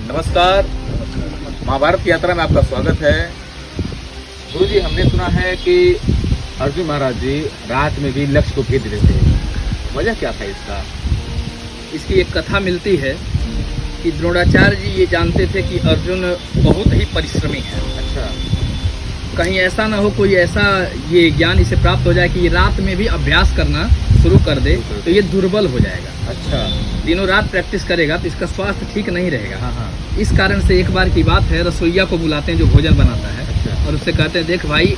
नमस्कार। महाभारत यात्रा में आपका स्वागत है। गुरु जी, हमने सुना है कि अर्जुन महाराज जी रात में भी लक्ष्य को भेद देते हैं, वजह क्या था इसका? इसकी एक कथा मिलती है कि द्रोणाचार्य जी ये जानते थे कि अर्जुन बहुत ही परिश्रमी है। अच्छा। कहीं ऐसा ना हो, कोई ऐसा ये ज्ञान इसे प्राप्त हो जाए कि ये रात में भी अभ्यास करना शुरू कर दे तो ये दुर्बल हो जाएगा। अच्छा। दिनों रात प्रैक्टिस करेगा तो इसका स्वास्थ्य ठीक नहीं रहेगा। हाँ। इस कारण से एक बार की बात है, रसोइया को बुलाते हैं जो भोजन बनाता है। अच्छा। और उससे कहते हैं, देख भाई,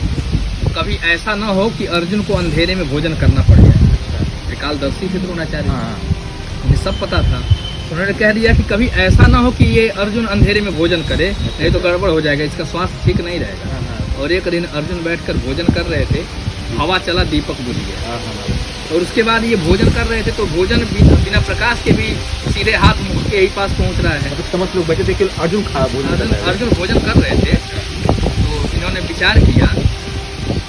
कभी ऐसा ना हो कि अर्जुन को अंधेरे में भोजन करना पड़ जाए। अच्छा। त्रिकालदर्शी थे द्रोणाचार्य। हाँ। उन्हें सब पता था। उन्होंने कह दिया कि कभी ऐसा ना हो कि ये अर्जुन अंधेरे में भोजन करे, नहीं तो गड़बड़ हो जाएगा, इसका स्वास्थ्य ठीक नहीं रहेगा। और एक दिन अर्जुन बैठकर भोजन कर रहे थे, हवा चला, दीपक बुझ गया। और उसके बाद ये भोजन कर रहे थे तो भोजन बिना प्रकाश के भी सीधे हाथ मुख के ही पास पहुंच रहा है। तो समस्त लोग बैठे थे कि अर्जुन भोजन कर रहे थे। तो इन्होंने विचार किया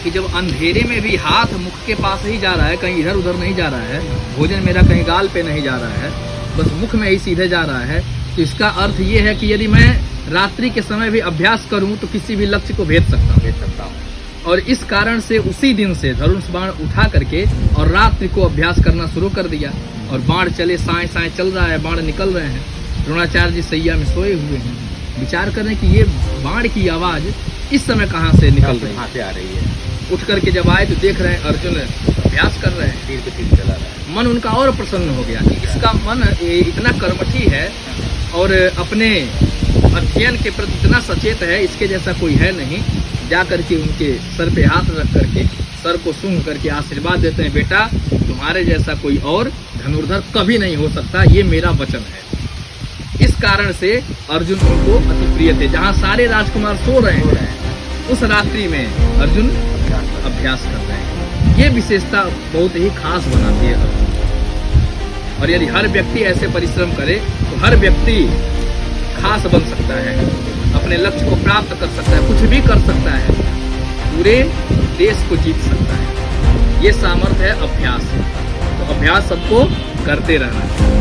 कि जब अंधेरे में भी हाथ मुख के पास ही जा रहा है, कहीं इधर उधर नहीं जा रहा है, भोजन मेरा कहीं गाल पे नहीं जा रहा है, बस मुख में ही सीधे जा रहा है, तो इसका अर्थ ये है कि यदि मैं रात्रि के समय भी अभ्यास करूं तो किसी भी लक्ष्य को भेद सकता हूं। और इस कारण से उसी दिन से धनुष बाण उठा करके और रात्रि को अभ्यास करना शुरू कर दिया। और बाण चले, साए साए चल रहा है, बाण निकल रहे हैं। द्रोणाचार्य जी सैया में सोए हुए हैं, विचार कर रहे हैं कि ये बाण की आवाज इस समय कहाँ से निकल रही है, आ रही है। उठ करके जब आए तो देख रहे हैं अर्जुन अभ्यास कर रहे हैं, तीर पे तीर चला रहा है। मन उनका और प्रसन्न हो गया कि इसका मन इतना कर्मठी है और अपने अध्ययन के प्रति इतना सचेत है, इसके जैसा कोई है नहीं। जा करके उनके सर पे हाथ रख करके सर को सूंघ करके आशीर्वाद देते हैं, बेटा तुम्हारे जैसा कोई और धनुर्धर कभी नहीं हो सकता, ये मेरा वचन है। इस कारण से अर्जुन उनको अति प्रिय थे। जहाँ सारे राजकुमार सो रहे हैं उस रात्रि में अर्जुन अभ्यास कर रहे हैं। ये विशेषता बहुत ही खास बनाती है अर्जुन। और यदि हर व्यक्ति ऐसे परिश्रम करे तो हर व्यक्ति खास बन सकता है, अपने लक्ष्य को प्राप्त कर सकता है, कुछ भी कर सकता है, पूरे देश को जीत सकता है। ये सामर्थ्य है अभ्यास। तो अभ्यास सबको करते रहना चाहिए।